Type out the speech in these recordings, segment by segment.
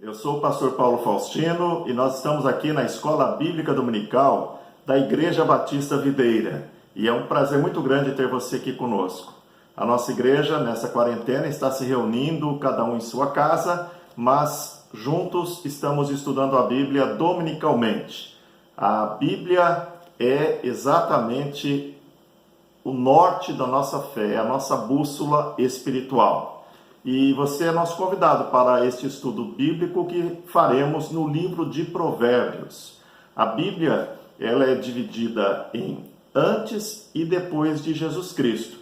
Eu sou o pastor Paulo Faustino e nós estamos aqui na Escola Bíblica Dominical da Igreja Batista Videira. E é um prazer muito grande ter você aqui conosco. A nossa igreja, nessa quarentena, está se reunindo, cada um em sua casa, mas juntos estamos estudando a Bíblia dominicalmente. A Bíblia é exatamente o norte da nossa fé, a nossa bússola espiritual. E você é nosso convidado para este estudo bíblico que faremos no livro de Provérbios. A Bíblia, ela é dividida em antes e depois de Jesus Cristo.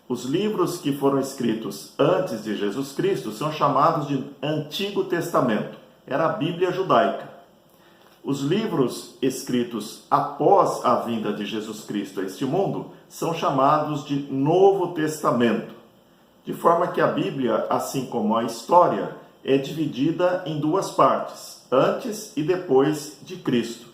Os livros que foram escritos antes de Jesus Cristo são chamados de Antigo Testamento. Era a Bíblia judaica. Os livros escritos após a vinda de Jesus Cristo a este mundo são chamados de Novo Testamento. De forma que a Bíblia, assim como a história, é dividida em duas partes, antes e depois de Cristo.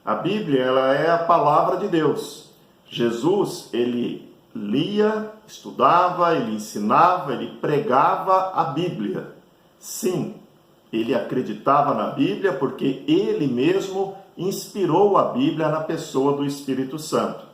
A Bíblia, ela é a palavra de Deus. Jesus, ele lia, estudava, ele ensinava, ele pregava a Bíblia. Sim, ele acreditava na Bíblia porque ele mesmo inspirou a Bíblia na pessoa do Espírito Santo.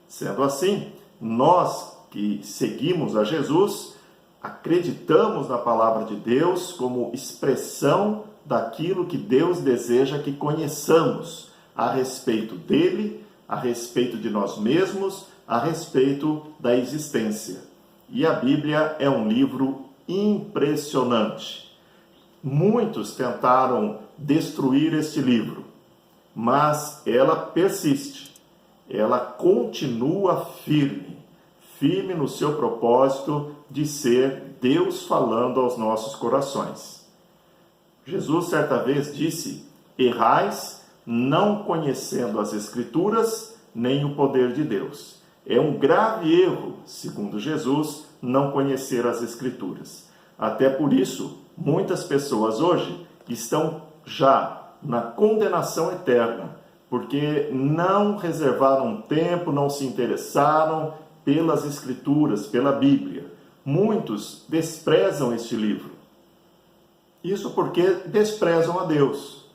Sendo assim, nós que seguimos a Jesus, acreditamos na palavra de Deus como expressão daquilo que Deus deseja que conheçamos a respeito dele, a respeito de nós mesmos, a respeito da existência. E a Bíblia é um livro impressionante. Muitos tentaram destruir este livro, mas ela persiste, ela continua firme no seu propósito de ser Deus falando aos nossos corações. Jesus certa vez disse: errais não conhecendo as Escrituras nem o poder de Deus. É um grave erro, segundo Jesus, não conhecer as Escrituras. Até por isso, muitas pessoas hoje estão já na condenação eterna, porque não reservaram tempo, não se interessaram pelas Escrituras, pela Bíblia. Muitos desprezam este livro. Isso porque desprezam a Deus.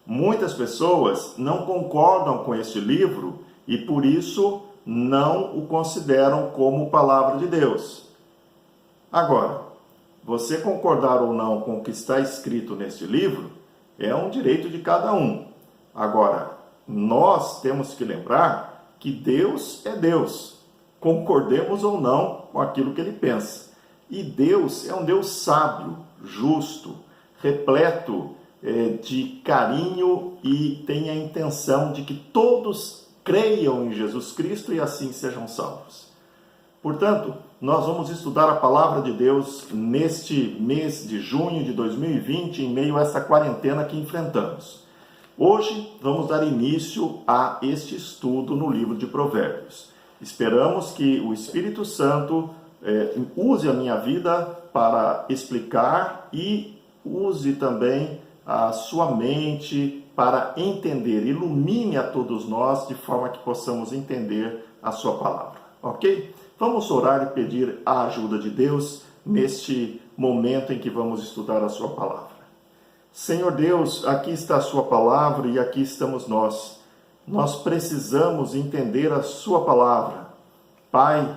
Muitas pessoas não concordam com este livro e por isso não o consideram como palavra de Deus. Agora, você concordar ou não com o que está escrito neste livro é um direito de cada um. Agora, nós temos que lembrar que Deus é Deus. Concordemos ou não com aquilo que ele pensa. E Deus é um Deus sábio, justo, repleto de carinho e tem a intenção de que todos creiam em Jesus Cristo e assim sejam salvos. Portanto, nós vamos estudar a palavra de Deus neste mês de junho de 2020, em meio a essa quarentena que enfrentamos. Hoje vamos dar início a este estudo no livro de Provérbios. Esperamos que o Espírito Santo use a minha vida para explicar e use também a sua mente para entender, ilumine a todos nós de forma que possamos entender a sua palavra, ok? Vamos orar e pedir a ajuda de Deus neste momento em que vamos estudar a sua palavra. Senhor Deus, aqui está a sua palavra e aqui estamos nós. Nós precisamos entender a sua palavra. Pai,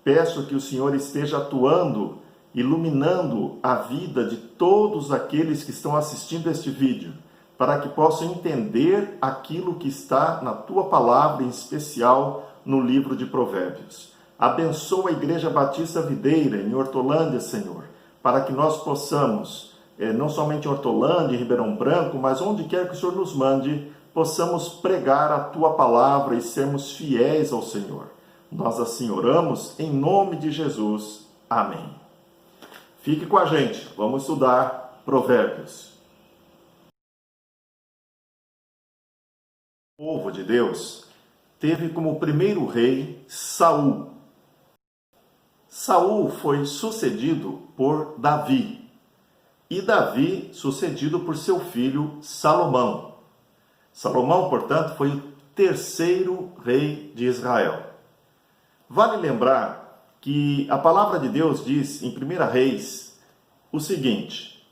peço que o Senhor esteja atuando, iluminando a vida de todos aqueles que estão assistindo este vídeo, para que possam entender aquilo que está na tua palavra, em especial no livro de Provérbios. Abençoa a Igreja Batista Videira, em Hortolândia, Senhor, para que nós possamos, não somente em Hortolândia, em Ribeirão Branco, mas onde quer que o Senhor nos mande, possamos pregar a tua palavra e sermos fiéis ao Senhor. Nós assim oramos em nome de Jesus. Amém. Fique com a gente, vamos estudar Provérbios. O povo de Deus teve como primeiro rei Saul. Saul foi sucedido por Davi e Davi sucedido por seu filho Salomão. Salomão, portanto, foi o terceiro rei de Israel. Vale lembrar que a palavra de Deus diz em 1 Reis o seguinte: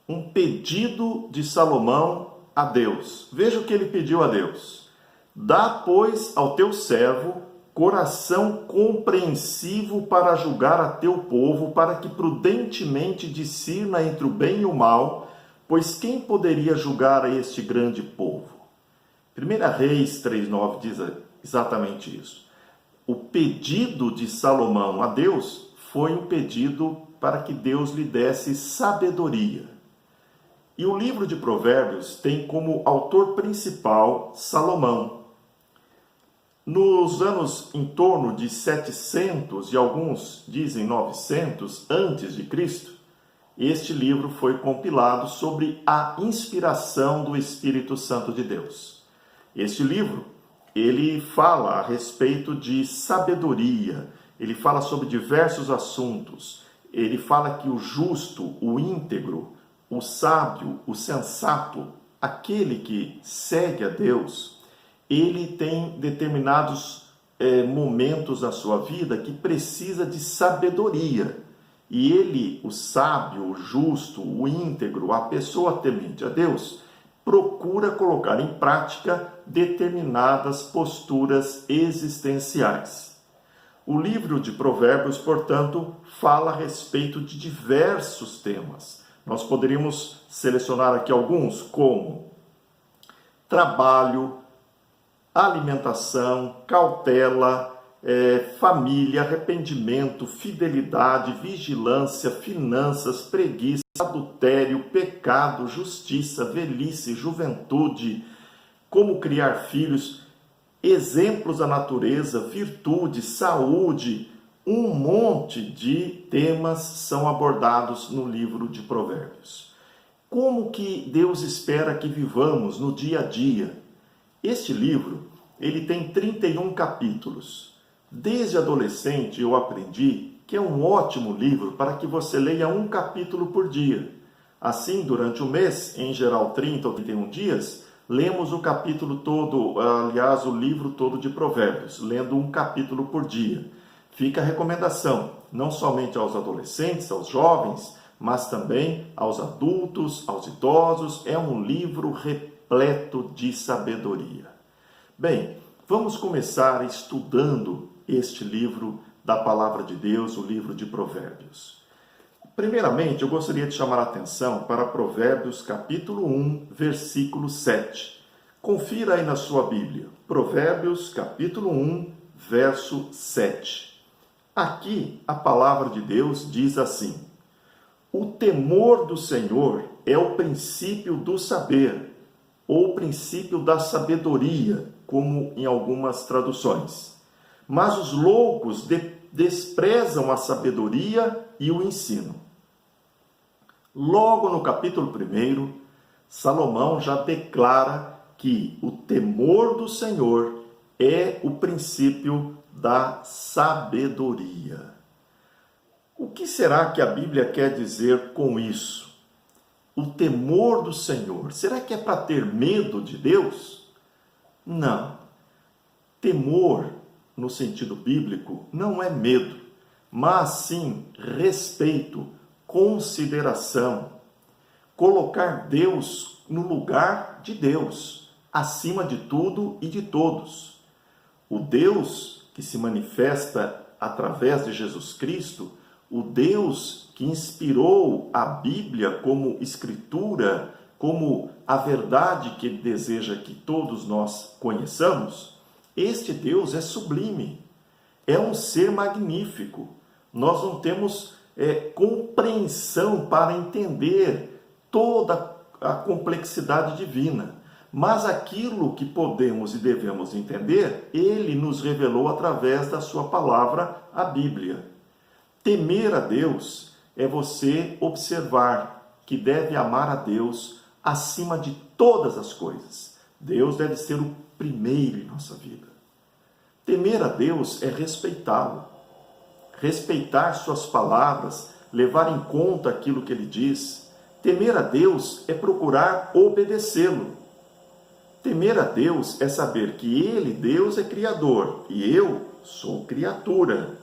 um pedido de Salomão a Deus. Veja o que ele pediu a Deus. Dá, pois, ao teu servo coração compreensivo para julgar a teu povo, para que prudentemente discirna entre o bem e o mal, pois quem poderia julgar a este grande povo? 1 Reis 3,9 diz exatamente isso. O pedido de Salomão a Deus foi um pedido para que Deus lhe desse sabedoria. E o livro de Provérbios tem como autor principal Salomão. Nos anos em torno de 700 e alguns dizem 900 antes de Cristo, este livro foi compilado sobre a inspiração do Espírito Santo de Deus. Este livro, ele fala a respeito de sabedoria, ele fala sobre diversos assuntos, ele fala que o justo, o íntegro, o sábio, o sensato, aquele que segue a Deus, ele tem determinados momentos na sua vida que precisa de sabedoria. E ele, o sábio, o justo, o íntegro, a pessoa temente a Deus, procura colocar em prática determinadas posturas existenciais. O livro de Provérbios, portanto, fala a respeito de diversos temas. Nós poderíamos selecionar aqui alguns, como trabalho, alimentação, cautela, família, arrependimento, fidelidade, vigilância, finanças, preguiça, adultério, pecado, justiça, velhice, juventude, como criar filhos, exemplos da natureza, virtude, saúde. Um monte de temas são abordados no livro de Provérbios. Como que Deus espera que vivamos no dia a dia? Este livro, ele tem 31 capítulos. Desde adolescente eu aprendi que é um ótimo livro para que você leia um capítulo por dia. Assim, durante o mês, em geral 30 ou 31 dias, lemos o capítulo todo, aliás, o livro todo de Provérbios, lendo um capítulo por dia. Fica a recomendação, não somente aos adolescentes, aos jovens, mas também aos adultos, aos idosos. É um livro repleto de sabedoria. Bem, vamos começar estudando este livro da Palavra de Deus, o livro de Provérbios. Primeiramente, eu gostaria de chamar a atenção para Provérbios capítulo 1, versículo 7. Confira aí na sua Bíblia, Provérbios capítulo 1, verso 7. Aqui a palavra de Deus diz assim: o temor do Senhor é o princípio do saber, ou o princípio da sabedoria, como em algumas traduções. Mas os loucos desprezam a sabedoria e o ensino. Logo no capítulo 1, Salomão já declara que o temor do Senhor é o princípio da sabedoria. O que será que a Bíblia quer dizer com isso? O temor do Senhor. Será que é para ter medo de Deus? Não. Temor, no sentido bíblico, não é medo, mas sim respeito, consideração. Colocar Deus no lugar de Deus, acima de tudo e de todos. O Deus que se manifesta através de Jesus Cristo, o Deus que inspirou a Bíblia como escritura, como a verdade que Ele deseja que todos nós conheçamos, este Deus é sublime, é um ser magnífico. Nós não temos compreensão para entender toda a complexidade divina, mas aquilo que podemos e devemos entender, Ele nos revelou através da sua palavra, a Bíblia. Temer a Deus é você observar que deve amar a Deus acima de todas as coisas. Deus deve ser o primeiro em nossa vida. Temer a Deus é respeitá-lo, respeitar suas palavras, levar em conta aquilo que Ele diz. Temer a Deus é procurar obedecê-lo. Temer a Deus é saber que Ele, Deus, é Criador e eu sou criatura.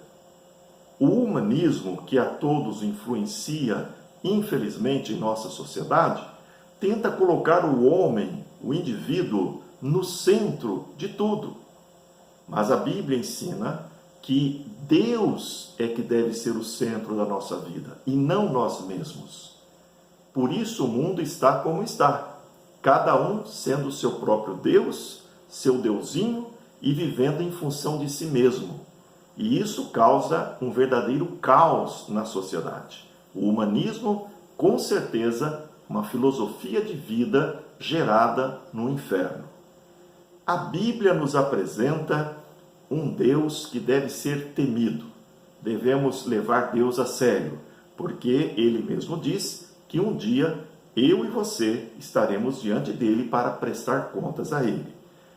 O humanismo, que a todos influencia infelizmente, em nossa sociedade, tenta colocar o homem, o indivíduo, no centro de tudo. Mas a Bíblia ensina que Deus é que deve ser o centro da nossa vida, e não nós mesmos. Por isso o mundo está como está, cada um sendo o seu próprio Deus, seu deusinho, e vivendo em função de si mesmo. E isso causa um verdadeiro caos na sociedade. O humanismo, com certeza, uma filosofia de vida gerada no inferno. A Bíblia nos apresenta um Deus que deve ser temido. Devemos levar Deus a sério, porque Ele mesmo diz que um dia eu e você estaremos diante dele para prestar contas a Ele.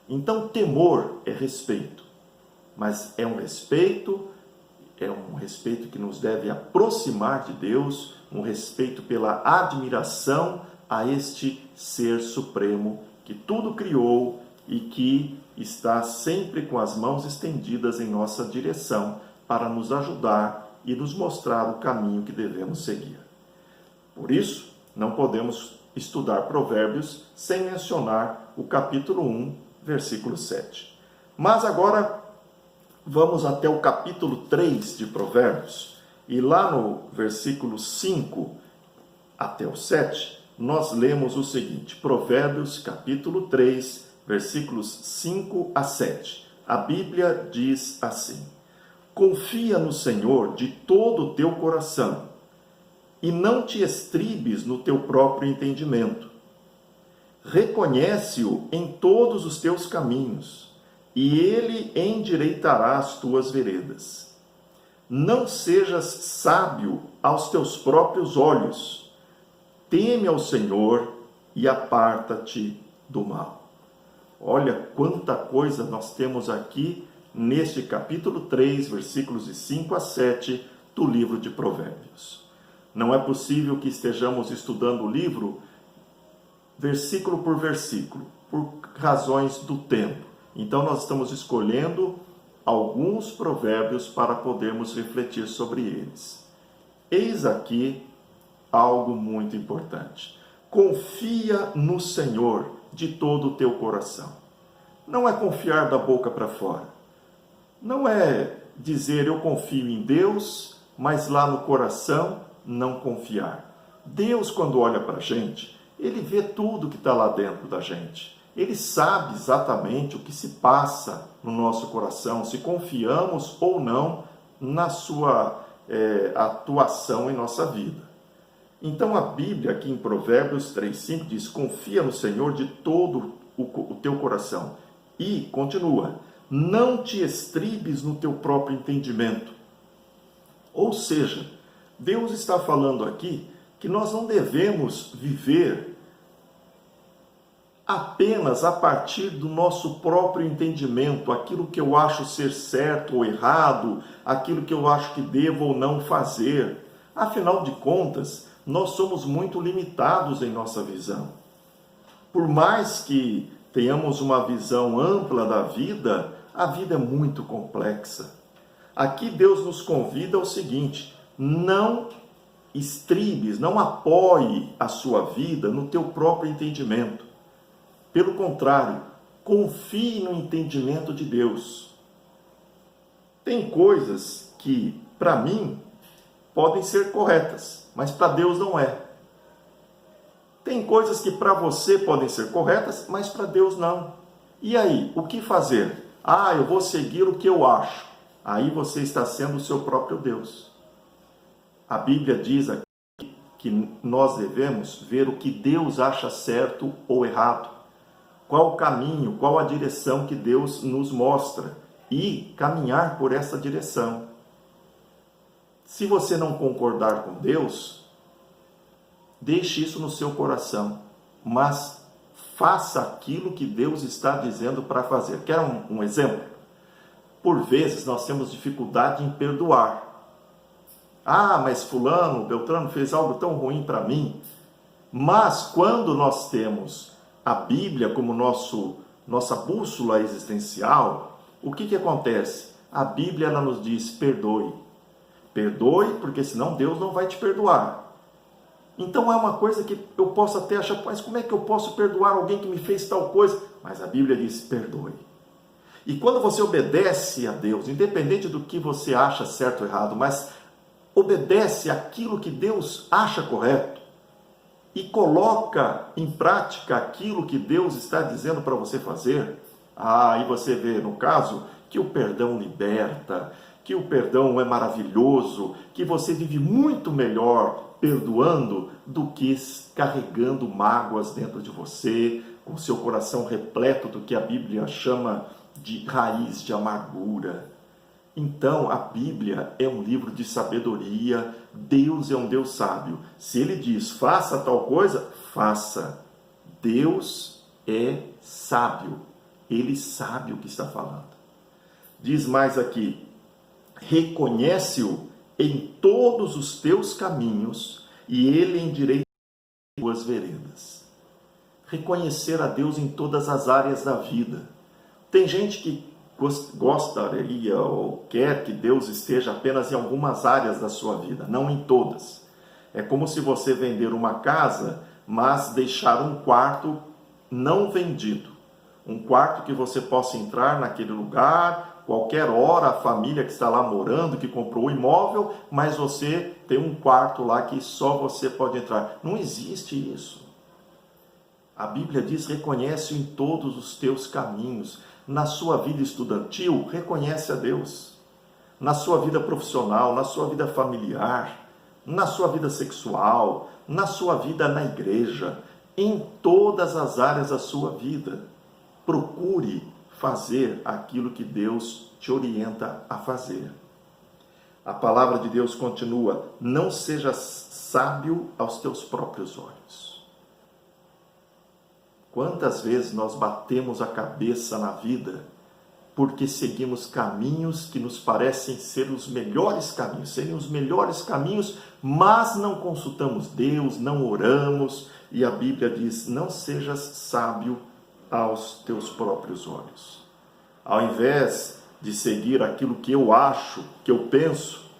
Então, temor é respeito, mas é um respeito que nos deve aproximar de Deus, um respeito pela admiração a este Ser Supremo que tudo criou e que está sempre com as mãos estendidas em nossa direção para nos ajudar e nos mostrar o caminho que devemos seguir. Por isso, não podemos estudar Provérbios sem mencionar o capítulo 1, versículo 7. Mas agora vamos até o capítulo 3 de Provérbios, e lá no versículo 5 até o 7, nós lemos o seguinte: Provérbios capítulo 3, versículos 5 a 7. A Bíblia diz assim: confia no Senhor de todo o teu coração, e não te estribes no teu próprio entendimento. Reconhece-o em todos os teus caminhos, e ele endireitará as tuas veredas. Não sejas sábio aos teus próprios olhos. Teme ao Senhor e aparta-te do mal. Olha quanta coisa nós temos aqui neste capítulo 3, versículos de 5 a 7 do livro de Provérbios. Não é possível que estejamos estudando o livro versículo por versículo, por razões do tempo. Então nós estamos escolhendo alguns provérbios para podermos refletir sobre eles. Eis aqui algo muito importante. Confia no Senhor de todo o teu coração. Não é confiar da boca para fora. Não é dizer eu confio em Deus, mas lá no coração não confiar. Deus, quando olha para a gente, Ele vê tudo que está lá dentro da gente. Ele sabe exatamente o que se passa no nosso coração, se confiamos ou não na sua atuação em nossa vida. Então a Bíblia aqui em Provérbios 3,5 diz: confia no Senhor de todo o teu coração. E continua: não te estribes no teu próprio entendimento. Ou seja, Deus está falando aqui que nós não devemos viver apenas a partir do nosso próprio entendimento, aquilo que eu acho ser certo ou errado, aquilo que eu acho que devo ou não fazer. Afinal de contas, nós somos muito limitados em nossa visão. Por mais que tenhamos uma visão ampla da vida, a vida é muito complexa. Aqui Deus nos convida ao seguinte: não estribes, não apoie a sua vida no teu próprio entendimento. Pelo contrário, confie no entendimento de Deus. Tem coisas que, para mim, podem ser corretas, mas para Deus não é. Tem coisas que para você podem ser corretas, mas para Deus não. E aí, o que fazer? Eu vou seguir o que eu acho. Aí você está sendo o seu próprio Deus. A Bíblia diz aqui que nós devemos ver o que Deus acha certo ou errado. Qual o caminho, qual a direção que Deus nos mostra e caminhar por essa direção. Se você não concordar com Deus, deixe isso no seu coração, mas faça aquilo que Deus está dizendo para fazer. Quer um exemplo? Por vezes nós temos dificuldade em perdoar. Mas fulano, Beltrano fez algo tão ruim para mim. Mas quando nós temos a Bíblia como nossa bússola existencial, o que acontece? A Bíblia nos diz: perdoe. Perdoe, porque senão Deus não vai te perdoar. Então é uma coisa que eu posso até achar, mas como é que eu posso perdoar alguém que me fez tal coisa? Mas a Bíblia diz, perdoe. E quando você obedece a Deus, independente do que você acha certo ou errado, mas obedece aquilo que Deus acha correto e coloca em prática aquilo que Deus está dizendo para você fazer, aí você vê, no caso, que o perdão liberta, que o perdão é maravilhoso, que você vive muito melhor perdoando do que carregando mágoas dentro de você, com seu coração repleto do que a Bíblia chama de raiz de amargura. Então, a Bíblia é um livro de sabedoria, Deus é um Deus sábio. Se Ele diz, faça tal coisa, faça. Deus é sábio, Ele sabe o que está falando. Diz mais aqui, reconhece-o em todos os teus caminhos e Ele endireita as tuas veredas. Reconhecer a Deus em todas as áreas da vida. Tem gente que gostaria ou quer que Deus esteja apenas em algumas áreas da sua vida, não em todas. É como se você vender uma casa, mas deixar um quarto não vendido. Um quarto que você possa entrar naquele lugar, qualquer hora, a família que está lá morando, que comprou o imóvel, mas você tem um quarto lá que só você pode entrar. Não existe isso. A Bíblia diz, reconhece-o em todos os teus caminhos. Na sua vida estudantil, reconhece a Deus. Na sua vida profissional, na sua vida familiar, na sua vida sexual, na sua vida na igreja, em todas as áreas da sua vida. Procure fazer aquilo que Deus te orienta a fazer. A palavra de Deus continua, não sejas sábio aos teus próprios olhos. Quantas vezes nós batemos a cabeça na vida porque seguimos caminhos que nos parecem ser os melhores caminhos, serem os melhores caminhos, mas não consultamos Deus, não oramos, e a Bíblia diz, não sejas sábio aos teus próprios olhos. Ao invés de seguir aquilo que eu acho, que eu penso,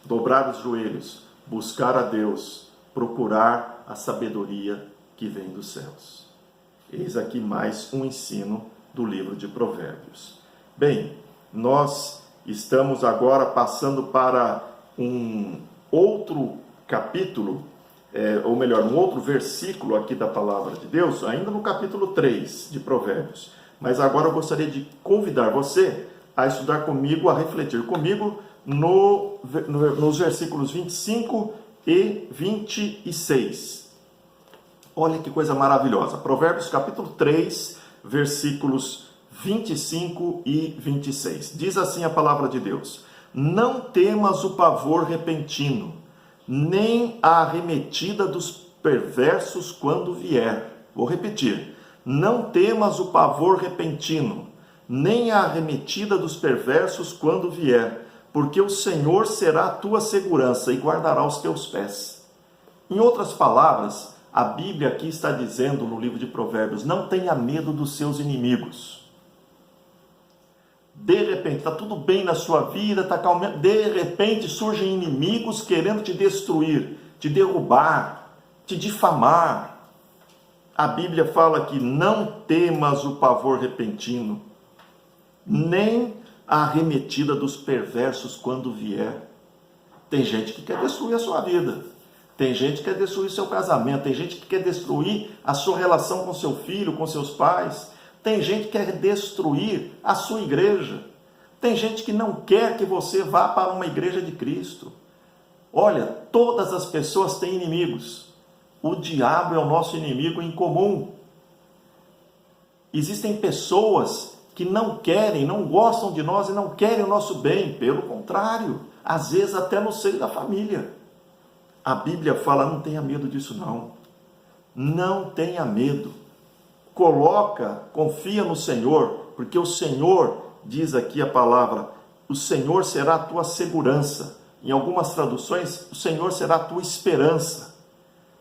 dobrar os joelhos, buscar a Deus, procurar a sabedoria que vem dos céus. Eis aqui mais um ensino do livro de Provérbios. Bem, nós estamos agora passando para um outro capítulo, ou melhor, um outro versículo aqui da palavra de Deus, ainda no capítulo 3 de Provérbios. Mas agora eu gostaria de convidar você a estudar comigo, a refletir comigo nos versículos 25 e 26. Olha que coisa maravilhosa. Provérbios capítulo 3, versículos 25 e 26. Diz assim a palavra de Deus: não temas o pavor repentino, nem a arremetida dos perversos quando vier. Vou repetir. Não temas o pavor repentino, nem a arremetida dos perversos quando vier, porque o Senhor será a tua segurança e guardará os teus pés. Em outras palavras, a Bíblia aqui está dizendo no livro de Provérbios, não tenha medo dos seus inimigos. De repente, está tudo bem na sua vida, está calmo, de repente surgem inimigos querendo te destruir, te derrubar, te difamar. A Bíblia fala que não temas o pavor repentino, nem a arremetida dos perversos quando vier. Tem gente que quer destruir a sua vida. Tem gente que quer destruir seu casamento, tem gente que quer destruir a sua relação com seu filho, com seus pais. Tem gente que quer destruir a sua igreja. Tem gente que não quer que você vá para uma igreja de Cristo. Olha, todas as pessoas têm inimigos. O diabo é o nosso inimigo em comum. Existem pessoas que não querem, não gostam de nós e não querem o nosso bem. Pelo contrário, às vezes até no seio da família. A Bíblia fala, não tenha medo disso não. Não tenha medo. Confia no Senhor, porque o Senhor, diz aqui a palavra, o Senhor será a tua segurança. Em algumas traduções, o Senhor será a tua esperança.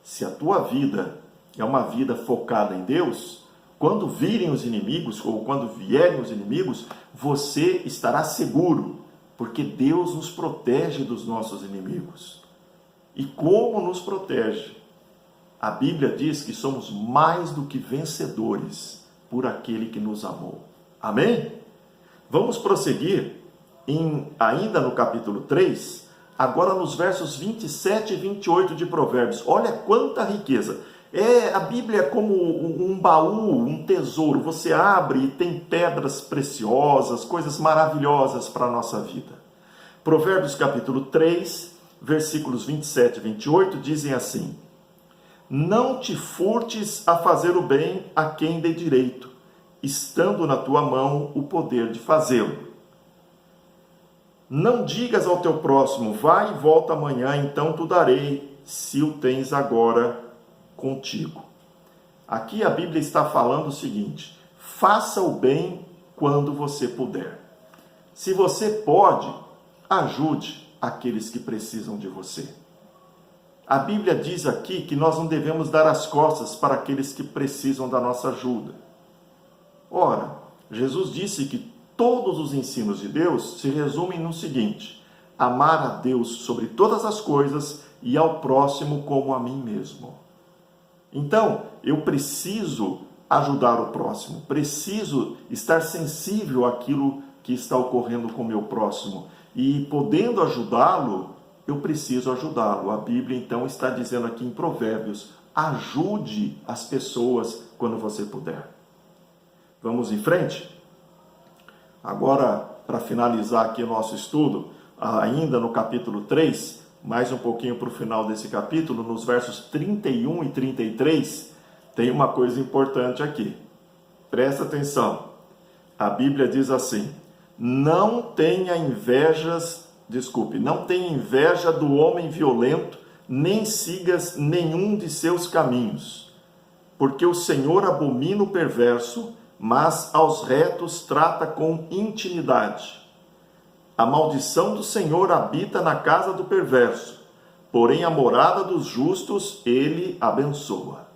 Se a tua vida é uma vida focada em Deus, quando virem os inimigos, ou quando vierem os inimigos, você estará seguro, porque Deus nos protege dos nossos inimigos. e como nos protege. A Bíblia diz que somos mais do que vencedores por aquele que nos amou. Amém? Vamos prosseguir ainda no capítulo 3, agora nos versos 27 e 28 de Provérbios. Olha quanta riqueza! A Bíblia é como um baú, um tesouro. Você abre e tem pedras preciosas, coisas maravilhosas para a nossa vida. Provérbios capítulo 3, versículos 27 e 28 dizem assim: não te furtes a fazer o bem a quem dê direito, estando na tua mão o poder de fazê-lo. Não digas ao teu próximo, vai e volta amanhã, então tu darei, se o tens agora contigo. Aqui a Bíblia está falando o seguinte: faça o bem quando você puder. Se você pode, ajude aqueles que precisam de você. A Bíblia diz aqui que nós não devemos dar as costas para aqueles que precisam da nossa ajuda. Ora, Jesus disse que todos os ensinos de Deus se resumem no seguinte: amar a Deus sobre todas as coisas e ao próximo como a mim mesmo. Então, eu preciso ajudar o próximo, preciso estar sensível àquilo que está ocorrendo com o meu próximo. E podendo ajudá-lo, eu preciso ajudá-lo. A Bíblia, então, está dizendo aqui em Provérbios: ajude as pessoas quando você puder. Vamos em frente? Agora, para finalizar aqui o nosso estudo, ainda no capítulo 3, mais um pouquinho para o final desse capítulo, nos versos 31 e 33, tem uma coisa importante aqui. Presta atenção. A Bíblia diz assim: não tenha inveja do homem violento, nem sigas nenhum de seus caminhos, porque o Senhor abomina o perverso, mas aos retos trata com intimidade. A maldição do Senhor habita na casa do perverso, porém a morada dos justos ele abençoa.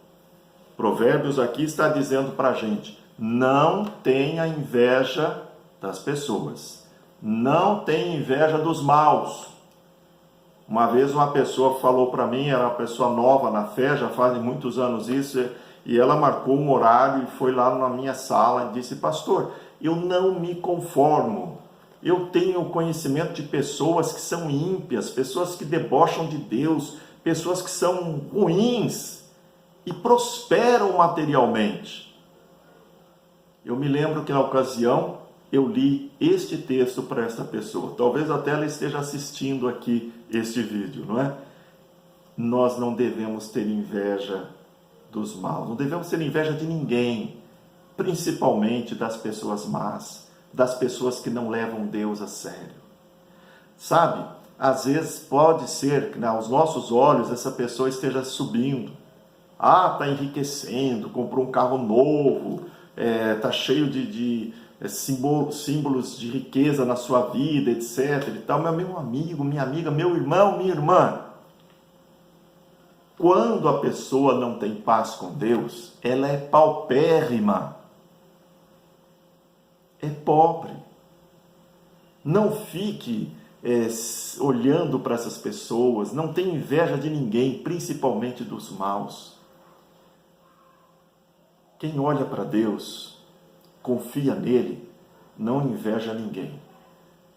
Provérbios aqui está dizendo para a gente: não tenha inveja das pessoas, não tenha inveja dos maus. Uma vez uma pessoa falou para mim, era uma pessoa nova na fé, já faz muitos anos isso, e ela marcou um horário e foi lá na minha sala e disse: pastor, eu não me conformo. Eu tenho conhecimento de pessoas que são ímpias, pessoas que debocham de Deus, pessoas que são ruins e prosperam materialmente. Eu me lembro que na ocasião eu li este texto para essa pessoa. Talvez até ela esteja assistindo aqui este vídeo, não é? Nós não devemos ter inveja dos maus, não devemos ter inveja de ninguém, principalmente das pessoas más, das pessoas que não levam Deus a sério. Sabe, às vezes pode ser que aos nossos olhos essa pessoa esteja subindo. Está enriquecendo, comprou um carro novo, está cheio de símbolos de riqueza na sua vida, etc. E tal. Mas meu amigo, minha amiga, meu irmão, minha irmã, quando a pessoa não tem paz com Deus, ela é paupérrima. É pobre. Não fique olhando para essas pessoas, não tenha inveja de ninguém, principalmente dos maus. Quem olha para Deus, confia nele, não inveja ninguém.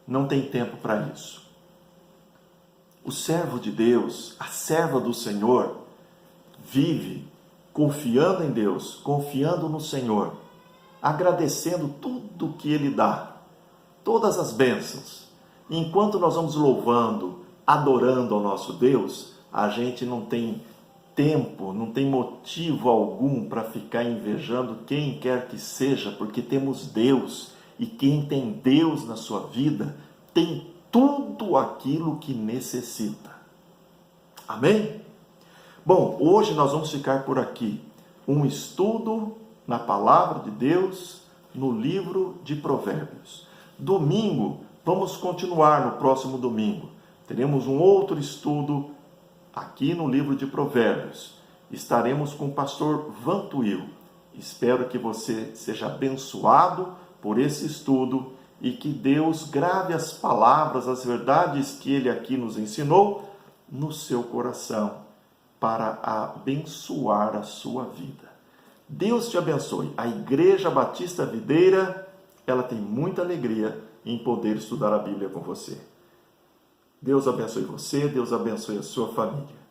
Não tem tempo para isso. O servo de Deus, a serva do Senhor, vive confiando em Deus, confiando no Senhor, agradecendo tudo que Ele dá, todas as bênçãos. E enquanto nós vamos louvando, adorando ao nosso Deus, a gente não tem tempo, não tem motivo algum para ficar invejando quem quer que seja, porque temos Deus, e quem tem Deus na sua vida tem tudo aquilo que necessita. Amém? Bom, hoje nós vamos ficar por aqui. Um estudo na Palavra de Deus, no livro de Provérbios. Domingo, vamos continuar no próximo domingo. Teremos um outro estudo aqui no livro de Provérbios. Estaremos com o pastor Vantuil. Espero que você seja abençoado por esse estudo e que Deus grave as palavras, as verdades que Ele aqui nos ensinou no seu coração para abençoar a sua vida. Deus te abençoe. A Igreja Batista Videira, ela tem muita alegria em poder estudar a Bíblia com você. Deus abençoe você, Deus abençoe a sua família.